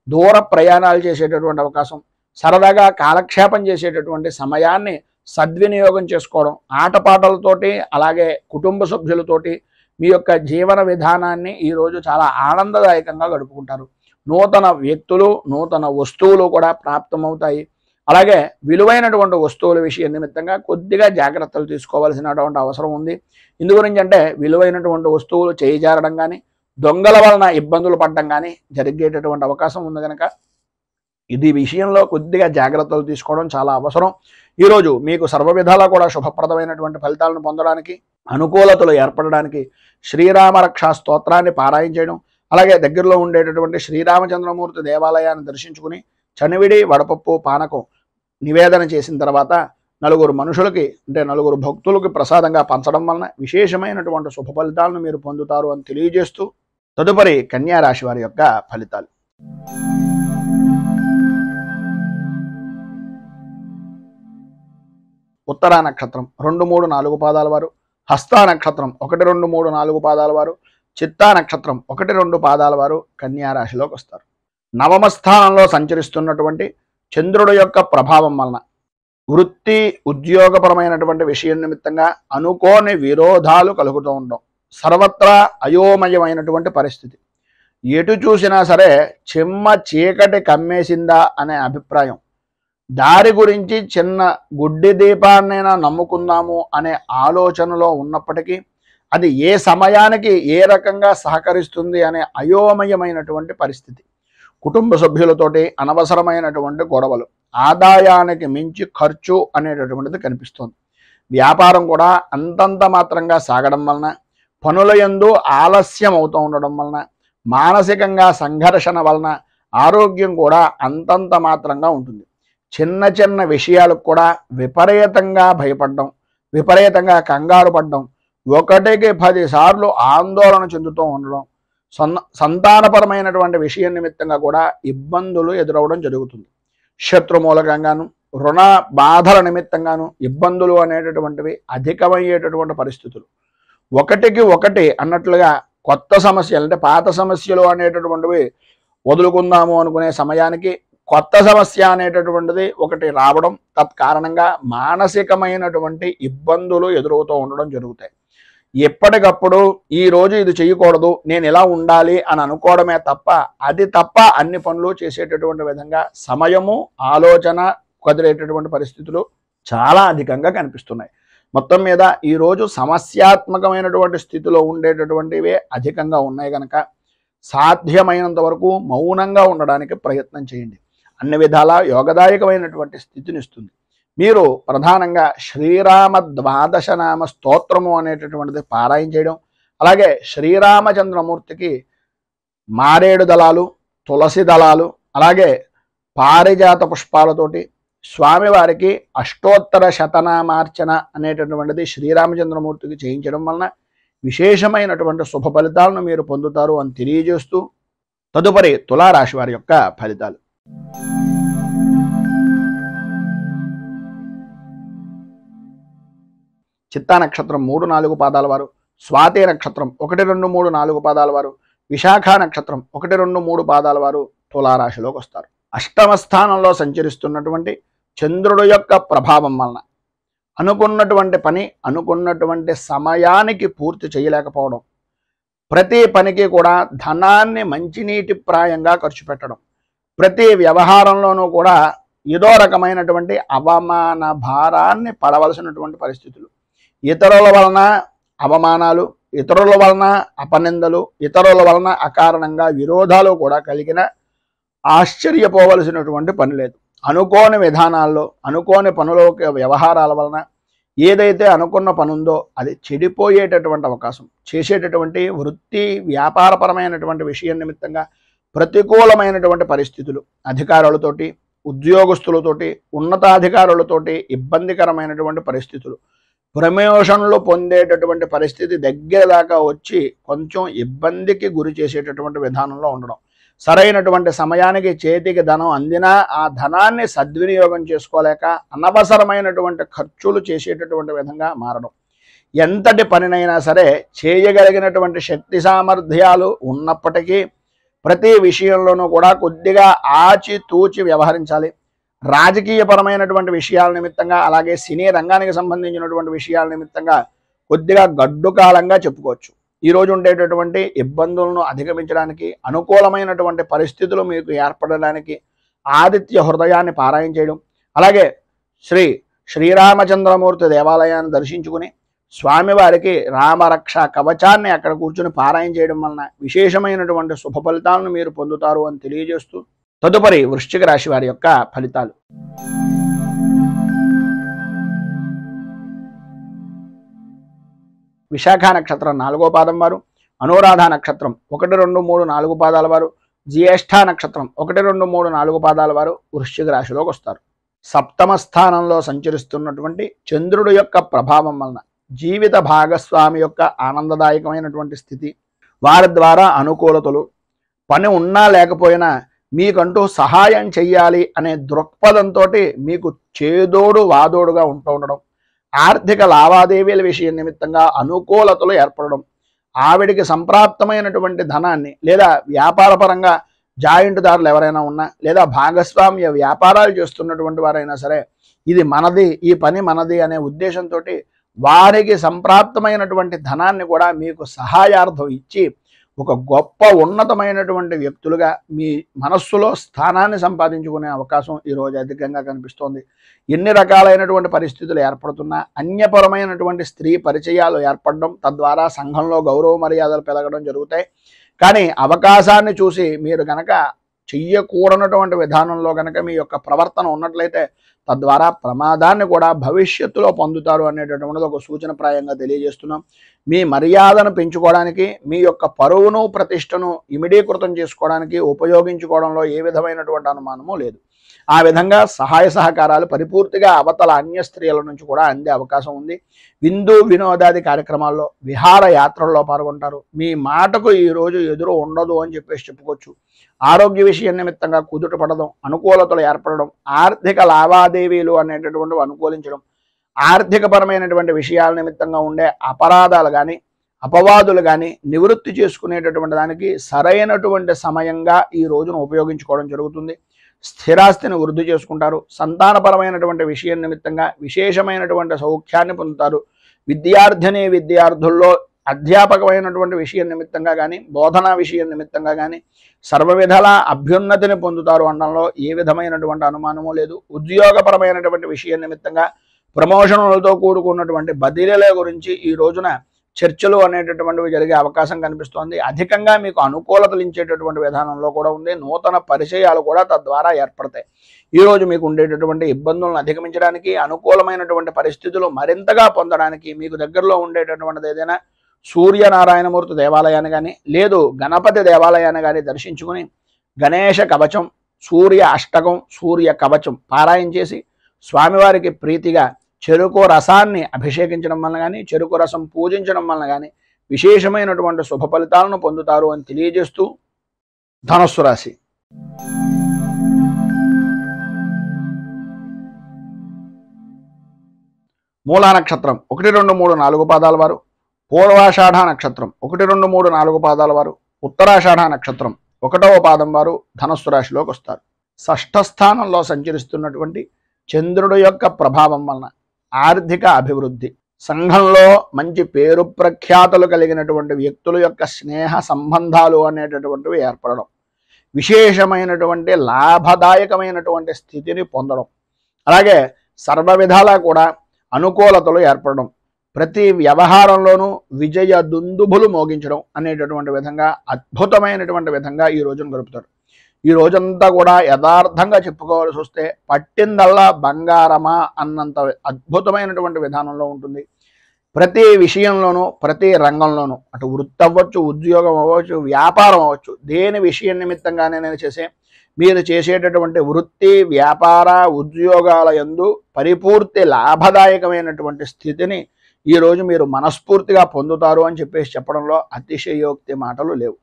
దూర ప్రయాణాలు చేసేటటువంటి అవకాశం, సరదాగా కాలక్షేపం చేసేటటువంటి సమయాన్ని సద్వినియోగం చేసుకోవడం, ఆటపాటలతోటి అలాగే కుటుంబ సభ్యులతోటి మీ యొక్క జీవన విధానాన్ని ఈరోజు చాలా ఆనందదాయకంగా గడుపుకుంటారు. నూతన వ్యక్తులు, నూతన వస్తువులు కూడా ప్రాప్తమవుతాయి. అలాగే విలువైనటువంటి వస్తువుల విషయం నిమిత్తంగా కొద్దిగా జాగ్రత్తలు తీసుకోవాల్సినటువంటి అవసరం ఉంది. ఇందు గురించి అంటే విలువైనటువంటి వస్తువులు చేయిజారడం కానీ, దొంగల వలన ఇబ్బందులు పడడం కానీ జరిగేటటువంటి అవకాశం ఉంది కనుక ఇది విషయంలో కొద్దిగా జాగ్రత్తలు తీసుకోవడం చాలా అవసరం. ఈరోజు మీకు సర్వ విధాలా కూడా శుభప్రదమైనటువంటి ఫలితాలను పొందడానికి, అనుకూలతలు ఏర్పడడానికి శ్రీరామ రక్షా స్తోత్రాన్ని పారాయణ చేయడం, అలాగే దగ్గరలో ఉండేటటువంటి శ్రీరామచంద్రమూర్తి దేవాలయాన్ని దర్శించుకుని చనివిడి వడపప్పు పానకం నివేదన చేసిన తర్వాత నలుగురు మనుషులకి అంటే నలుగురు భక్తులకి ప్రసాదంగా పంచడం వలన విశేషమైనటువంటి శుభ ఫలితాలను మీరు పొందుతారు అని తెలియజేస్తూ తదుపరి కన్యా రాశి వారి యొక్క ఫలితాలు. ఉత్తరా నక్షత్రం 2, 3, 4 పాదాల వారు, హస్తా నక్షత్రం 1, 2, 3, 4 పాదాల వారు, చిత్తా నక్షత్రం 1, 2 పాదాల వారు కన్యా రాశిలోకి వస్తారు. నవమ స్థానంలో సంచరిస్తున్నటువంటి చంద్రుడు యొక్క ప్రభావం వలన వృత్తి ఉద్యోగపరమైనటువంటి విషయం నిమిత్తంగా అనుకోని విరోధాలు కలుగుతూ ఉండడం, సర్వత్రా అయోమయమైనటువంటి పరిస్థితి, ఎటు చూసినా సరే చెమ్మ చీకటి కమ్మేసిందా అనే అభిప్రాయం, దారి గురించి చిన్న గుడ్డి దీపాన్నైనా నమ్ముకుందాము అనే ఆలోచనలో ఉన్నప్పటికీ అది ఏ సమయానికి ఏ రకంగా సహకరిస్తుంది అనే అయోమయమైనటువంటి పరిస్థితి, కుటుంబ సభ్యులతోటి అనవసరమైనటువంటి గొడవలు, ఆదాయానికి మించి ఖర్చు అనేటటువంటిది కనిపిస్తుంది. వ్యాపారం కూడా అంతంత మాత్రంగా సాగడం వలన, పనుల యందు ఆలస్యం అవుతూ ఉండడం వలన, మానసికంగా సంఘర్షణ వలన ఆరోగ్యం కూడా అంతంత మాత్రంగా ఉంటుంది. చిన్న చిన్న విషయాలకు కూడా విపరీతంగా భయపడడం, విపరీతంగా కంగారు పడడం, 1కి 10 సార్లు ఆందోళన చెందుతూ ఉండడం, సంతానపరమైనటువంటి విషయం నిమిత్తంగా కూడా ఇబ్బందులు ఎదురవడం జరుగుతుంది. శత్రుమూలకంగాను రుణ బాధల నిమిత్తంగాను ఇబ్బందులు అనేటటువంటివి అధికమయ్యేటటువంటి పరిస్థితులు, 1కి 1 అన్నట్లుగా కొత్త సమస్యలు అంటే పాత సమస్యలు అనేటటువంటివి వదులుకుందాము అనుకునే సమయానికి కొత్త సమస్య అనేటటువంటిది ఒకటి రావడం, తత్కారణంగా మానసికమైనటువంటి ఇబ్బందులు ఎదురవుతూ ఉండడం జరుగుతాయి. ఎప్పటికప్పుడు ఈరోజు ఇది చేయకూడదు, నేను ఇలా ఉండాలి అని అనుకోవడమే తప్ప అది తప్ప అన్ని పనులు చేసేటటువంటి విధంగా సమయము ఆలోచన కుదిరేటటువంటి పరిస్థితులు చాలా అధికంగా కనిపిస్తున్నాయి. మొత్తం మీద ఈరోజు సమస్యాత్మకమైనటువంటి స్థితిలో ఉండేటటువంటివే అధికంగా ఉన్నాయి కనుక సాధ్యమైనంత వరకు మౌనంగా ఉండడానికి ప్రయత్నం చేయండి. అన్ని విధాల యోగదాయకమైనటువంటి స్థితిని ఇస్తుంది. మీరు ప్రధానంగా శ్రీరామ 12 నామ స్తోత్రము అనేటటువంటిది పారాయణ చేయడం, అలాగే శ్రీరామచంద్రమూర్తికి మారేడు దళాలు, తులసి దళాలు, అలాగే పారిజాత పుష్పాలతోటి స్వామివారికి అష్టోత్తర శతనామార్చన అనేటటువంటిది శ్రీరామచంద్రమూర్తికి చేయించడం వలన విశేషమైనటువంటి శుభ ఫలితాలను మీరు పొందుతారు అని తెలియజేస్తూ తదుపరి తులారాశి వారి యొక్క ఫలితాలు. చిత్తా నక్షత్రం 3, 4 పాదాల వారు, స్వాతి నక్షత్రం 1, 2, 3, 4 పాదాల వారు, విశాఖ నక్షత్రం 1, 2, 3 పాదాల వారు తులారాశిలోకి వస్తారు. అష్టమ స్థానంలో సంచరిస్తున్నటువంటి చంద్రుడు యొక్క ప్రభావం వలన అనుకున్నటువంటి పని అనుకున్నటువంటి సమయానికి పూర్తి చేయలేకపోవడం, ప్రతి పనికి కూడా ధనాన్ని మంచినీటి ప్రాయంగా ఖర్చు పెట్టడం, ప్రతి వ్యవహారంలోనూ కూడా ఏదో రకమైనటువంటి అవమాన భారాన్ని పడవలసినటువంటి పరిస్థితులు, ఇతరుల వలన అవమానాలు, ఇతరుల వలన అపనిందలు, ఇతరుల వలన అకారణంగా విరోధాలు కూడా కలిగిన ఆశ్చర్యపోవలసినటువంటి పని లేదు. అనుకోని విధానాల్లో అనుకోని పనుల వ్యవహారాల వలన ఏదైతే అనుకున్న పని ఉందో అది చెడిపోయేటటువంటి అవకాశం, చేసేటటువంటి వృత్తి వ్యాపారపరమైనటువంటి విషయం నిమిత్తంగా ప్రతికూలమైనటువంటి పరిస్థితులు, అధికారులతోటి ఉద్యోగస్తులతోటి ఉన్నతాధికారులతోటి ఇబ్బందికరమైనటువంటి పరిస్థితులు, ప్రమోషన్లు పొందేటటువంటి పరిస్థితి దగ్గర దాకా వచ్చి కొంచెం ఇబ్బందికి గురి చేసేటటువంటి విధానంలో ఉండడం, సరైనటువంటి సమయానికి చేతికి ధనం అందినా ఆ ధనాన్ని సద్వినియోగం చేసుకోలేక అనవసరమైనటువంటి ఖర్చులు చేసేటటువంటి విధంగా మారడం. ఎంతటి పనినైనా సరే చేయగలిగినటువంటి శక్తి సామర్థ్యాలు ఉన్నప్పటికీ ప్రతి విషయంలోనూ కూడా కొద్దిగా ఆచితూచి వ్యవహరించాలి. రాజకీయపరమైనటువంటి విషయాల నిమిత్తంగా, అలాగే సినీ రంగానికి సంబంధించినటువంటి విషయాల నిమిత్తంగా కొద్దిగా గడ్డు కాలంగా చెప్పుకోవచ్చు. ఈరోజు ఉండేటటువంటి ఇబ్బందులను అధిగమించడానికి, అనుకూలమైనటువంటి పరిస్థితులు మీకు ఏర్పడడానికి ఆదిత్య హృదయాన్ని పారాయణ చేయడం, అలాగే శ్రీరామచంద్రమూర్తి దేవాలయాన్ని దర్శించుకుని స్వామివారికి రామరక్ష కవచాన్ని అక్కడ కూర్చుని పారాయణ చేయడం వలన విశేషమైనటువంటి శుభ ఫలితాలను మీరు పొందుతారు అని తెలియజేస్తూ, తదుపరి వృశ్చిక రాశి వారి యొక్క ఫలితాలు. విశాఖ నక్షత్రం 4వ పాదం వారు, అనురాధ నక్షత్రం 1, 2, 3, 4 పాదాల వారు, జ్యేష్ఠ నక్షత్రం 1, 2, 3, 4 పాదాల వారు వృశ్చిక రాశిలోకి వస్తారు. సప్తమ స్థానంలో సంచరిస్తున్నటువంటి చంద్రుడి యొక్క ప్రభావం వలన జీవిత భాగస్వామి యొక్క ఆనందదాయకమైనటువంటి స్థితి, వారి ద్వారా అనుకూలతలు, పని ఉన్నా లేకపోయినా మీకంటూ సహాయం చెయ్యాలి అనే దృక్పథంతో మీకు చేదోడు వాదోడుగా ఉండడం, ఆర్థిక లావాదేవీల విషయం నిమిత్తంగా అనుకూలతలు ఏర్పడడం, ఆవిడికి సంప్రాప్తమైనటువంటి ధనాన్ని లేదా వ్యాపారపరంగా జాయింట్దారులు ఎవరైనా ఉన్నా లేదా భాగస్వామ్య వ్యాపారాలు చేస్తున్నటువంటి వారైనా సరే ఇది మనది, ఈ పని మనది అనే ఉద్దేశంతో వారికి సంప్రాప్తమైనటువంటి ధనాన్ని కూడా మీకు సహాయార్థం ఇచ్చి ఒక గొప్ప ఉన్నతమైనటువంటి వ్యక్తులుగా మీ మనస్సులో స్థానాన్ని సంపాదించుకునే అవకాశం ఈరోజు అధికంగా కనిపిస్తోంది. ఎన్ని రకాలైనటువంటి పరిస్థితులు ఏర్పడుతున్నా అన్యపరమైనటువంటి స్త్రీ పరిచయాలు ఏర్పడడం, తద్వారా సంఘంలో గౌరవ మర్యాదలు పెరగడం జరుగుతాయి. కానీ అవకాశాన్ని చూసి మీరు కనుక చెయ్యకూడనటువంటి విధానంలో కనుక మీ యొక్క ప్రవర్తన ఉన్నట్లయితే తద్వారా ప్రమాదాన్ని కూడా భవిష్యత్తులో పొందుతారు అనేటటువంటిది ఒక సూచనప్రాయంగా తెలియజేస్తున్నాం. మీ మర్యాదను పెంచుకోవడానికి, మీ యొక్క పరువును ప్రతిష్టను ఇమిడీకృతం చేసుకోవడానికి ఉపయోగించుకోవడంలో ఏ విధమైనటువంటి అనుమానము లేదు. ఆ విధంగా సహాయ సహకారాలు పరిపూర్తిగా అవతల అన్య స్త్రీల నుంచి కూడా అందే అవకాశం ఉంది. విందు వినోదాది కార్యక్రమాల్లో, విహార యాత్రల్లో పాల్గొంటారు. మీ మాటకు ఈరోజు ఎదురు ఉండదు అని చెప్పుకోవచ్చు. ఆరోగ్య విషయం నిమిత్తంగా కుదుట పడడం, అనుకూలతలు ఏర్పడడం, ఆర్థిక లావాదేవీలు అనేటటువంటివి అనుకూలించడం, ఆర్థికపరమైనటువంటి విషయాల నిమిత్తంగా ఉండే అపరాధాలు కానీ అపవాదులు కానీ నివృత్తి చేసుకునేటటువంటి దానికి సరైనటువంటి సమయంగా ఈ రోజును ఉపయోగించుకోవడం జరుగుతుంది. స్థిరాస్తిని వృద్ధి చేసుకుంటారు. సంతానపరమైనటువంటి విషయం నిమిత్తంగా విశేషమైనటువంటి సౌఖ్యాన్ని పొందుతారు. విద్యార్థుల్లో అధ్యాపకమైనటువంటి విషయం నిమిత్తంగా కానీ బోధనా విషయం నిమిత్తంగా కానీ సర్వవిధాల అభ్యున్నతిని పొందుతారు అనడంలో ఏ విధమైనటువంటి అనుమానము లేదు. ఉద్యోగపరమైనటువంటి విషయం నిమిత్తంగా ప్రమోషన్లతో కూడుకున్నటువంటి బదిలీల గురించి ఈ రోజున చర్చలు అనేటటువంటివి జరిగే అవకాశం కనిపిస్తోంది. అధికంగా మీకు అనుకూలతలు ఇచ్చేటటువంటి విధానంలో కూడా ఉంది. నూతన పరిచయాలు కూడా తద్వారా ఏర్పడతాయి. ఈరోజు మీకు ఉండేటటువంటి ఇబ్బందులను అధిగమించడానికి, అనుకూలమైనటువంటి పరిస్థితులు మరింతగా పొందడానికి మీకు దగ్గరలో ఉండేటటువంటిది ఏదైనా సూర్యనారాయణమూర్తి దేవాలయాన్ని కానీ లేదు గణపతి దేవాలయాన్ని కానీ దర్శించుకుని గణేష కవచం, సూర్య అష్టకం, సూర్య కవచం పారాయణ చేసి స్వామివారికి ప్రీతిగా చెరుకు రసాన్ని అభిషేకించడం వలన కానీ చెరుకు రసం పూజించడం వలన కానీ విశేషమైనటువంటి శుభ ఫలితాలను పొందుతారు అని తెలియజేస్తూ, ధనుస్సు రాశి. మూలా నక్షత్రం 1, 2, 3, 4 పాదాల వారు, పూర్వాషాఢ నక్షత్రం 1, 2, 3, 4 పాదాల వారు, ఉత్తరాషాఢ నక్షత్రం 1వ పాదం వారు ధనుస్సు రాశిలోకి వస్తారు. షష్ఠ స్థానంలో సంచరిస్తున్నటువంటి చంద్రుడు యొక్క ప్రభావం వలన ఆర్థిక అభివృద్ధి, సంఘంలో మంచి పేరు ప్రఖ్యాతులు కలిగినటువంటి వ్యక్తుల యొక్క స్నేహ సంబంధాలు అనేటటువంటివి ఏర్పడడం, విశేషమైనటువంటి లాభదాయకమైనటువంటి స్థితిని పొందడం, అలాగే సర్వ విధాలా కూడా అనుకూలతలు ఏర్పడడం, ప్రతి వ్యవహారంలోనూ విజయ దుందుభులు మోగించడం అనేటటువంటి విధంగా అద్భుతమైనటువంటి విధంగా ఈ రోజును గడుపుతారు. ఈ రోజంతా కూడా యథార్థంగా చెప్పుకోవాల్సి వస్తే పట్టిందల్లా బంగారమా అన్నంత అద్భుతమైనటువంటి విధానంలో ఉంటుంది. ప్రతి విషయంలోనూ, ప్రతి రంగంలోనూ, అటు వృత్తి అవ్వచ్చు, ఉద్యోగం అవ్వచ్చు, వ్యాపారం అవ్వచ్చు, దేని విషయం నిమిత్తంగానే మీరు చేసేటటువంటి వృత్తి, వ్యాపార, ఉద్యోగాల యందు పరిపూర్తి లాభదాయకమైనటువంటి స్థితిని ఈరోజు మీరు మనస్ఫూర్తిగా పొందుతారు అని చెప్పడంలో అతిశయోక్తి మాటలు లేవు.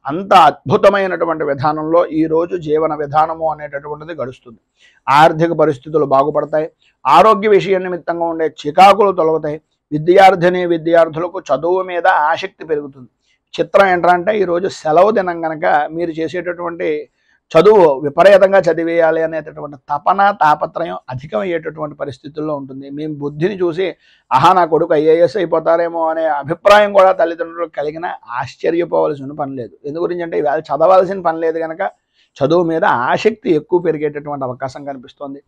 అంత అద్భుతమైనటువంటి విధానంలో ఈరోజు జీవన విధానము అనేటటువంటిది గడుస్తుంది. ఆర్థిక పరిస్థితులు బాగుపడతాయి. ఆరోగ్య విషయం నిమిత్తంగా ఉండే చికాకులు తొలగుతాయి. విద్యార్థులకు చదువు మీద ఆసక్తి పెరుగుతుంది. చిత్రం ఏంటంటే ఈరోజు సెలవు దినం కనుక మీరు చేసేటటువంటి చదువు విపరీతంగా చదివేయాలి అనేటటువంటి తపన తాపత్రయం అధికమయ్యేటటువంటి పరిస్థితుల్లో ఉంటుంది. మేము బుద్ధిని చూసి నా కొడుకు ఐఏఎస్ అయిపోతారేమో అనే అభిప్రాయం కూడా తల్లిదండ్రులకు కలిగిన ఆశ్చర్యపోవలసిన పని లేదు. ఎందు గురించి అంటే ఇవాళ చదవాల్సిన పని లేదు కనుక చదువు మీద ఆసక్తి ఎక్కువ పెరిగేటటువంటి అవకాశం కనిపిస్తుంది.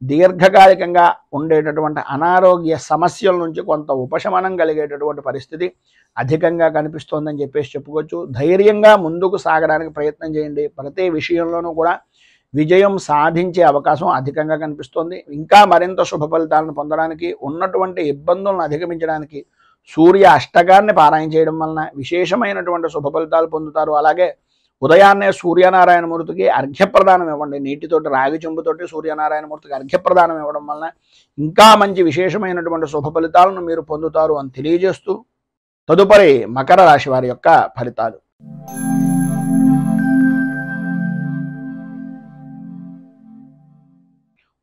దీర్ఘకాలికంగా ఉండేటటువంటి అనారోగ్య సమస్యల నుంచి కొంత ఉపశమనం కలిగేటటువంటి పరిస్థితి అధికంగా కనిపిస్తోందని చెప్పేసి చెప్పుకోవచ్చు. ధైర్యంగా ముందుకు సాగడానికి ప్రయత్నం చేయండి. ప్రతి విషయంలోనూ కూడా విజయం సాధించే అవకాశం అధికంగా కనిపిస్తోంది. ఇంకా మరింత శుభ ఫలితాలను పొందడానికి, ఉన్నటువంటి ఇబ్బందులను అధిగమించడానికి సూర్య అష్టకాన్ని పారాయణ చేయడం వలన విశేషమైనటువంటి శుభ ఫలితాలు పొందుతారు. అలాగే ఉదయాన్నే సూర్యనారాయణమూర్తికి అర్ఘ్యప్రదానం ఇవ్వండి. నీటితోటి రాగి చెంబుతోటి సూర్యనారాయణమూర్తికి అర్ఘ్యప్రదానం ఇవ్వడం వలన ఇంకా మంచి విశేషమైనటువంటి శుభ ఫలితాలను మీరు పొందుతారు అని తెలియజేస్తూ తదుపరి మకర రాశి వారి యొక్క ఫలితాలు.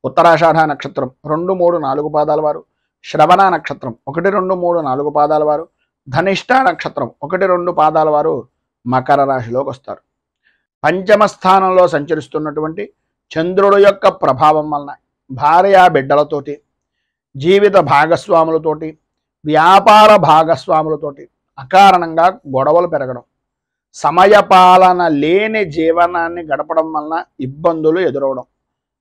ఉత్తరాషాఢ నక్షత్రం 2, 3, 4 పాదాల వారు, శ్రవణ నక్షత్రం 1, 2, 3, 4 పాదాల వారు, ధనిష్ట నక్షత్రం 1, 2 పాదాల వారు మకర రాశిలోకి వస్తారు. పంచమ స్థానంలో సంచరిస్తున్నటువంటి చంద్రుడు యొక్క ప్రభావం వలన భార్య బిడ్డలతోటి, జీవిత భాగస్వాములతోటి, వ్యాపార భాగస్వాములతోటి అకారణంగా గొడవలు పెరగడం, సమయపాలన లేని జీవనాన్ని గడపడం వలన ఇబ్బందులు ఎదురవడం,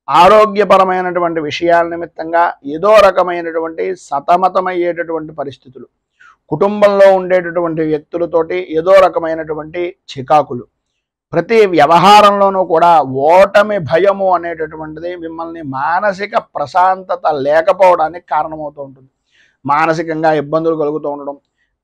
ఆరోగ్యపరమైనటువంటి విషయాల నిమిత్తంగా ఏదో రకమైనటువంటి సతమతమయ్యేటటువంటి పరిస్థితులు, కుటుంబంలో ఉండేటటువంటి వ్యక్తులతోటి ఏదో రకమైనటువంటి చికాకులు, ప్రతి వ్యవహారంలోనూ కూడా ఓటమి భయము అనేటటువంటిది మిమ్మల్ని మానసిక ప్రశాంతత లేకపోవడానికి కారణమవుతూ ఉంటుంది. మానసికంగా ఇబ్బందులు కలుగుతూ ఉండడం,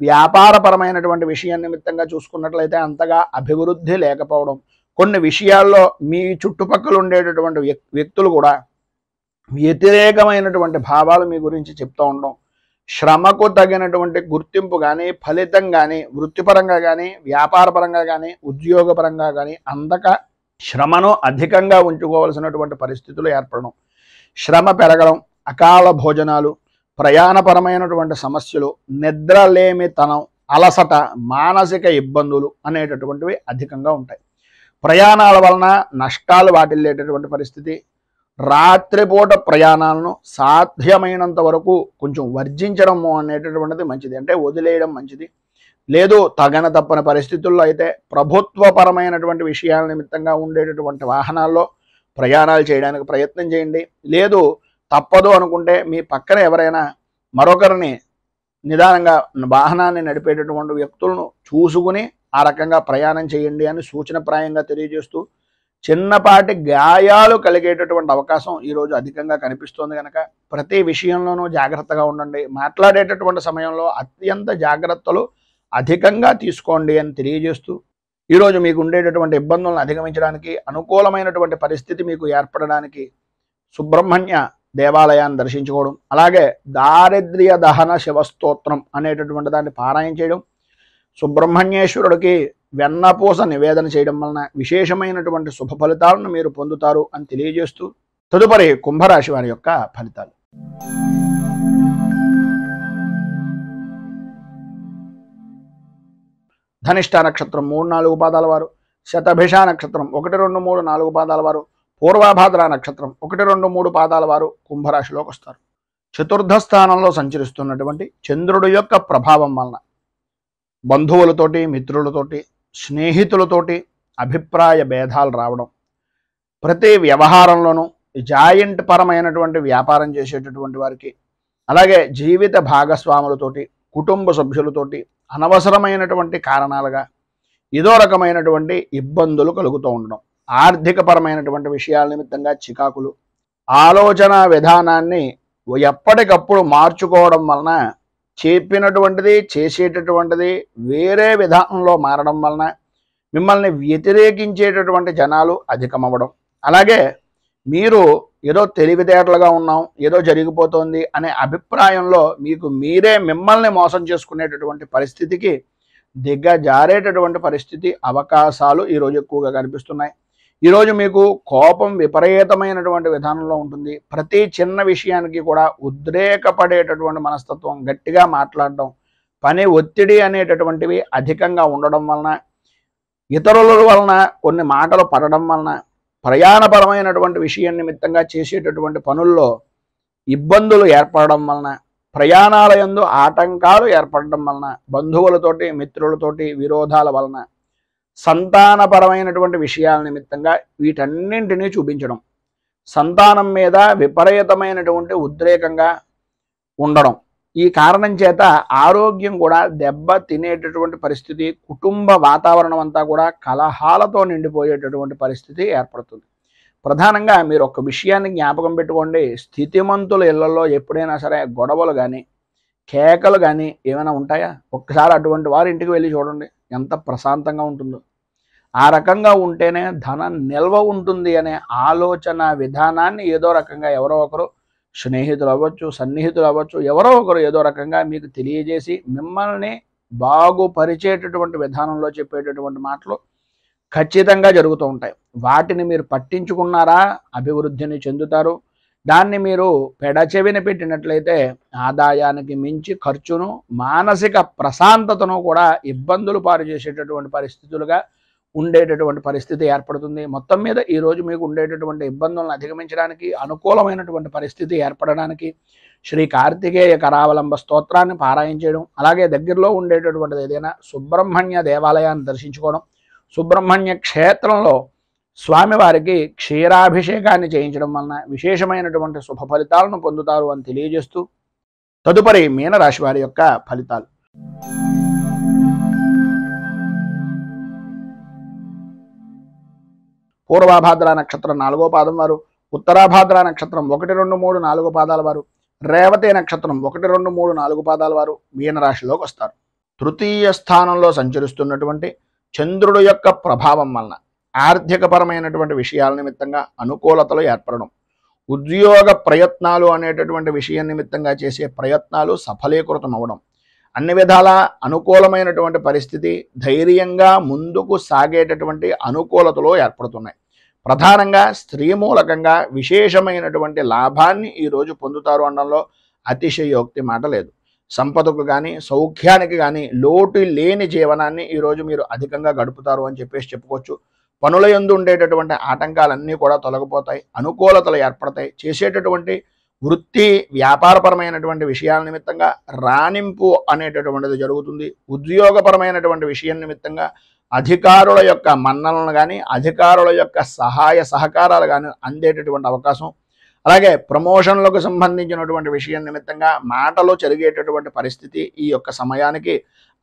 వ్యాపారపరమైనటువంటి విషయం నిమిత్తంగా చూసుకున్నట్లయితే అంతగా అభివృద్ధి లేకపోవడం, కొన్ని విషయాల్లో మీ చుట్టుపక్కల ఉండేటటువంటి వ్యక్తులు కూడా వ్యతిరేకమైనటువంటి భావాలు మీ గురించి చెప్తూ ఉండడం, శ్రమకు తగినటువంటి గుర్తింపు కానీ, ఫలితం కానీ, వృత్తిపరంగా కానీ, వ్యాపారపరంగా కానీ, ఉద్యోగపరంగా కానీ అందక శ్రమను అధికంగా ఉంచుకోవాల్సినటువంటి పరిస్థితులు ఏర్పడడం, శ్రమ పెరగడం, అకాల భోజనాలు, ప్రయాణపరమైనటువంటి సమస్యలు, నిద్రలేమితనం, అలసట, మానసిక ఇబ్బందులు అనేటటువంటివి అధికంగా ఉంటాయి. ప్రయాణాల వలన నష్టాలు వాటిల్లేటటువంటి పరిస్థితి, రాత్రిపూట ప్రయాణాలను సాధ్యమైనంత వరకు కొంచెం వర్జించడము అనేటటువంటిది మంచిది, అంటే వదిలేయడం మంచిది. లేదు తగన తప్పని పరిస్థితుల్లో అయితే ప్రభుత్వపరమైనటువంటి విషయాల నిమిత్తంగా ఉండేటటువంటి వాహనాల్లో ప్రయాణాలు చేయడానికి ప్రయత్నం చేయండి. లేదు తప్పదు అనుకుంటే మీ పక్కన ఎవరైనా మరొకరిని నిదానంగా వాహనాన్ని నడిపేటటువంటి వ్యక్తులను చూసుకుని ఆ రకంగా ప్రయాణం చేయండి అని సూచనప్రాయంగా తెలియజేస్తూ, చిన్నపాటి గాయాలు కలిగేటటువంటి అవకాశం ఈరోజు అధికంగా కనిపిస్తోంది కనుక ప్రతి విషయంలోనూ జాగ్రత్తగా ఉండండి. మాట్లాడేటటువంటి సమయంలో అత్యంత జాగ్రత్తలు అధికంగా తీసుకోండి అని తెలియజేస్తూ, ఈరోజు మీకు ఉండేటటువంటి ఇబ్బందులను అధిగమించడానికి, అనుకూలమైనటువంటి పరిస్థితి మీకు ఏర్పడడానికి సుబ్రహ్మణ్య దేవాలయాన్ని దర్శించుకోవడం, అలాగే దారిద్ర్య దహన శివస్తోత్రం అనేటటువంటి దాన్ని పారాయణ చేయడం, సుబ్రహ్మణ్యేశ్వరుడికి వెన్నపూస నివేదన చేయడం వలన విశేషమైనటువంటి శుభ ఫలితాలను మీరు పొందుతారు అని తెలియజేస్తూ తదుపరి కుంభరాశి వారి యొక్క ఫలితాలు. ధనిష్ట నక్షత్రం 3, 4 పాదాల వారు, శతభిష నక్షత్రం 1, 2, 3, 4 పాదాల వారు, పూర్వభాద్ర నక్షత్రం 1, 2, 3 పాదాల వారు కుంభరాశిలోకి వస్తారు. చతుర్థ స్థానంలో సంచరిస్తున్నటువంటి చంద్రుడి యొక్క ప్రభావం వలన బంధువులతోటి, మిత్రులతోటి, స్నేహితులతోటి అభిప్రాయ భేదాలు రావడం, ప్రతి వ్యవహారంలోనూ జాయింట్ పరమైనటువంటి వ్యాపారం చేసేటటువంటి వారికి, అలాగే జీవిత భాగస్వాములతోటి, కుటుంబ సభ్యులతోటి అనవసరమైనటువంటి కారణాలుగా ఏదో రకమైనటువంటి ఇబ్బందులు కలుగుతూ ఉండడం, ఆర్థిక పరమైనటువంటి విషయాల నిమిత్తంగా చికాకులు, ఆలోచన విధానాన్ని ఎప్పటికప్పుడు మార్చుకోవడం వలన చెప్పినటువంటిది చేసేటటువంటిది వేరే విధానంలో మారడం వలన మిమ్మల్ని వ్యతిరేకించేటటువంటి జనాలు అధికమవ్వడం, అలాగే మీరు ఏదో తెలివితేటలుగా ఉన్నాం, ఏదో జరిగిపోతుంది అనే అభిప్రాయంలో మీకు మీరే మిమ్మల్ని మోసం చేసుకునేటటువంటి పరిస్థితికి దిగజారేటటువంటి పరిస్థితి అవకాశాలు ఈరోజు ఎక్కువగా కనిపిస్తున్నాయి. ఈరోజు మీకు కోపం విపరీతమైనటువంటి విధానంలో ఉంటుంది. ప్రతి చిన్న విషయానికి కూడా ఉద్రేకపడేటటువంటి మనస్తత్వం, గట్టిగా మాట్లాడడం, పని ఒత్తిడి అనేటటువంటివి అధికంగా ఉండడం వలన, ఇతరుల వలన కొన్ని మాటలు పడడం వలన, ప్రయాణపరమైనటువంటి విషయం నిమిత్తంగా చేసేటటువంటి పనుల్లో ఇబ్బందులు ఏర్పడడం వలన, ప్రయాణాల యందు ఆటంకాలు ఏర్పడడం వలన, బంధువులతోటి మిత్రులతోటి విరోధాల వలన, సంతానపరమైనటువంటి విషయాల నిమిత్తంగా వీటన్నింటినీ చూపించడం, సంతానం మీద విపరీతమైనటువంటి ఉద్రేకంగా ఉండడం, ఈ కారణం చేత ఆరోగ్యం కూడా దెబ్బ తినేటటువంటి పరిస్థితి, కుటుంబ వాతావరణం అంతా కూడా కలహాలతో నిండిపోయేటటువంటి పరిస్థితి ఏర్పడుతుంది. ప్రధానంగా మీరు ఒక విషయాన్ని జ్ఞాపకం పెట్టుకోండి, స్థితిమంతుల ఇళ్లలో ఎప్పుడైనా సరే గొడవలు కానీ కేకలు కానీ ఏమైనా ఉంటాయా? ఒక్కసారి అటువంటి వారి ఇంటికి వెళ్ళి చూడండి, ఎంత ప్రశాంతంగా ఉంటుందో. ఆ రకంగా ఉంటేనే ధనం నిల్వ ఉంటుంది అనే ఆలోచన విధానాన్ని ఏదో రకంగా ఎవరో ఒకరు, స్నేహితులు అవ్వచ్చు, సన్నిహితులు అవ్వచ్చు, ఎవరో ఒకరు ఏదో రకంగా మీకు తెలియజేసి మిమ్మల్ని బాగుపరిచేటటువంటి విధానంలో చెప్పేటటువంటి మాటలు ఖచ్చితంగా జరుగుతూ ఉంటాయి. వాటిని మీరు పట్టించుకున్నారా అభివృద్ధిని చెందుతారు. దాన్ని మీరు పెడచెవిన పెట్టినట్లయితే ఆదాయానికి మించి ఖర్చును, మానసిక ప్రశాంతతను కూడా ఇబ్బందులు పాలు చేసేటటువంటి పరిస్థితులుగా ఉండేటటువంటి పరిస్థితి ఏర్పడుతుంది. మొత్తం మీద ఈరోజు మీకు ఉండేటటువంటి ఇబ్బందులను అధిగమించడానికి, అనుకూలమైనటువంటి పరిస్థితి ఏర్పడడానికి శ్రీ కార్తికేయ కరావలంబ స్తోత్రాన్ని పారాయణ చేయడం, అలాగే దగ్గరలో ఉండేటటువంటిది ఏదైనా సుబ్రహ్మణ్య దేవాలయాన్ని దర్శించుకోవడం, సుబ్రహ్మణ్య క్షేత్రంలో స్వామివారికి క్షీరాభిషేకాన్ని చేయించడం వలన విశేషమైనటువంటి శుభ ఫలితాలను పొందుతారు అని తెలియజేస్తూ, తదుపరి మీనరాశి వారి యొక్క ఫలితాలు. పూర్వాభాద్ర నక్షత్రం 4వ పాదం వారు, ఉత్తరాభాద్ర నక్షత్రం 1, 2, 3, 4 పాదాల వారు, రేవతి నక్షత్రం 1, 2, 3, 4 పాదాల వారు మీనరాశిలోకి వస్తారు. తృతీయ స్థానంలో సంచరిస్తున్నటువంటి చంద్రుడు యొక్క ప్రభావం వలన ఆర్థికపరమైనటువంటి విషయాల నిమిత్తంగా అనుకూలతలు ఏర్పడడం, ఉద్యోగ ప్రయత్నాలు అనేటటువంటి విషయం నిమిత్తంగా చేసే ప్రయత్నాలు సఫలీకృతం అవ్వడం, అన్ని విధాల అనుకూలమైనటువంటి పరిస్థితి, ధైర్యంగా ముందుకు సాగేటటువంటి అనుకూలతలు ఏర్పడుతున్నాయి. ప్రధానంగా స్త్రీ మూలకంగా విశేషమైనటువంటి లాభాన్ని ఈరోజు పొందుతారు అనడంలో అతిశయోక్తి మాట లేదు. సంపదకు కానీ సౌఖ్యానికి కానీ లోటు లేని జీవనాన్ని ఈరోజు మీరు అధికంగా గడుపుతారు అని చెప్పుకోవచ్చు. పనుల యందు ఉండేటటువంటి ఆటంకాలన్నీ కూడా తొలగిపోతాయి, అనుకూలతలు ఏర్పడతాయి. చేసేటటువంటి వృత్తి వ్యాపారపరమైనటువంటి విషయాల నిమిత్తంగా రాణింపు అనేటటువంటిది జరుగుతుంది. ఉద్యోగపరమైనటువంటి విషయం నిమిత్తంగా అధికారుల యొక్క మన్ననలు కానీ, అధికారుల యొక్క సహాయ సహకారాలు కానీ అందేటటువంటి అవకాశం, అలాగే ప్రమోషన్లకు సంబంధించినటువంటి విషయం నిమిత్తంగా మాటలు జరిగేటటువంటి పరిస్థితి ఈ యొక్క సమయానికి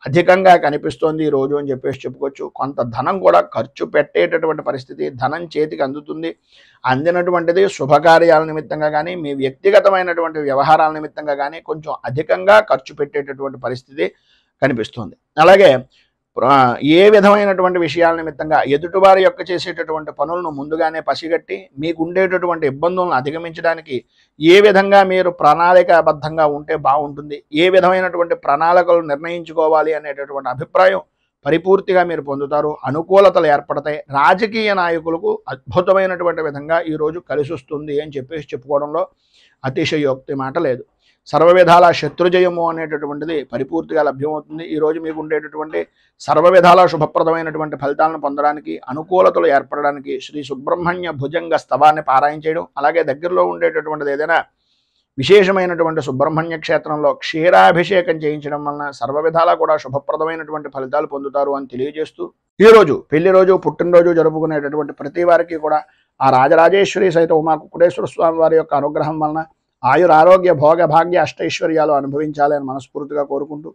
అధికంగా కనిపిస్తోంది ఈ రోజు అని చెప్పుకోవచ్చు. కొంత ధనం కూడా ఖర్చు పెట్టేటటువంటి పరిస్థితి, ధనం చేతికి అందుతుంది. అందినటువంటిది శుభకార్యాల నిమిత్తంగా కానీ, మీ వ్యక్తిగతమైనటువంటి వ్యవహారాల నిమిత్తంగా కానీ కొంచెం అధికంగా ఖర్చు పెట్టేటటువంటి పరిస్థితి కనిపిస్తుంది. అలాగే ఏ విధమైనటువంటి విషయాల నిమిత్తంగా ఎదుటివారి యొక్క చేసేటటువంటి పనులను ముందుగానే పసిగట్టి మీకు ఉండేటటువంటి ఇబ్బందులను అధిగమించడానికి ఏ విధంగా మీరు ప్రణాళికాబద్ధంగా ఉంటే బాగుంటుంది, ఏ విధమైనటువంటి ప్రణాళికలు నిర్ణయించుకోవాలి అనేటటువంటి అభిప్రాయం పరిపూర్తిగా మీరు పొందుతారు. అనుకూలతలు ఏర్పడతాయి. రాజకీయ నాయకులకు అద్భుతమైనటువంటి విధంగా ఈరోజు కలిసి వస్తుంది అని చెప్పుకోవడంలో అతిశయోక్తి మాట లేదు. సర్వవిధాల శత్రుజయము అనేటటువంటిది పరిపూర్తిగా లభ్యమవుతుంది. ఈరోజు మీకు ఉండేటటువంటి సర్వవిధాల శుభప్రదమైనటువంటి ఫలితాలను పొందడానికి, అనుకూలతలు ఏర్పడడానికి శ్రీ సుబ్రహ్మణ్య భుజంగ స్తవాన్ని పారాయణ చేయడం, అలాగే దగ్గరలో ఉండేటటువంటిది ఏదైనా విశేషమైనటువంటి సుబ్రహ్మణ్య క్షేత్రంలో క్షీరాభిషేకం చేయించడం వలన సర్వవిధాలా కూడా శుభప్రదమైనటువంటి ఫలితాలు పొందుతారు అని తెలియజేస్తూ, ఈరోజు పెళ్లి రోజు, పుట్టినరోజు జరుపుకునేటటువంటి ప్రతి వారికి కూడా ఆ రాజరాజేశ్వరి సహిత ఉమా కుక్కుటేశ్వర స్వామి వారి యొక్క అనుగ్రహం వలన ఆయుర ఆరోగ్య భోగ భాగ్య అష్టైశ్వర్యాలు అనుభవించాలి అని మనస్ఫూర్తిగా కోరుకుంటూ,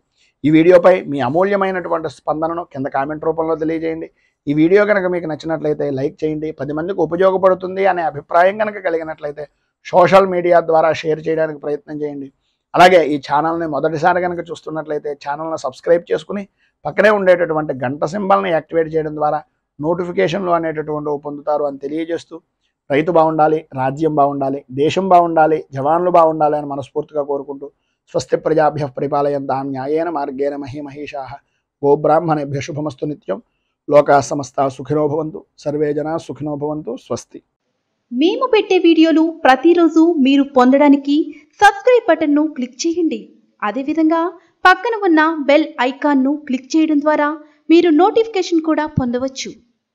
ఈ వీడియోపై మీ అమూల్యమైనటువంటి స్పందనను కింద కామెంట్ రూపంలో తెలియజేయండి. ఈ వీడియో కనుక మీకు నచ్చినట్లయితే లైక్ చేయండి. 10 మందికి ఉపయోగపడుతుంది అనే అభిప్రాయం కనుక కలిగినట్లయితే సోషల్ మీడియా ద్వారా షేర్ చేయడానికి ప్రయత్నం చేయండి. అలాగే ఈ ఛానల్ని మొదటిసారి కనుక చూస్తున్నట్లయితే ఛానల్ని సబ్స్క్రైబ్ చేసుకుని పక్కనే ఉండేటటువంటి గంట సింబల్ని యాక్టివేట్ చేయడం ద్వారా నోటిఫికేషన్లు అనేటటువంటివి పొందుతారు అని తెలియజేస్తూ, రైతు బాగుండాలి, రాజ్యం బాగుండాలి, దేశం బాగుండాలి, జవాన్లు బాగుండాలి అని మనస్ఫూర్తిగా కోరుకుంటూ, స్వస్తి ప్రజాభ్యః పరిపాలయంతాం న్యాయేన మార్గేణ మహీమహీషాః గోబ్రాహ్మణేభ్య శుభమస్తు నిత్యం. లోకా సమస్తా సుఖినో భవంతు. సర్వే జనా సుఖినో భవంతు. స్వస్తి. మేము పెట్టే వీడియోలు ప్రతిరోజు మీరు పొందడానికి సబ్స్క్రైబ్ బటన్ను క్లిక్ చేయండి. అదేవిధంగా పక్కన ఉన్న బెల్ ఐకాన్ను క్లిక్ చేయడం ద్వారా మీరు నోటిఫికేషన్ కూడా పొందవచ్చు.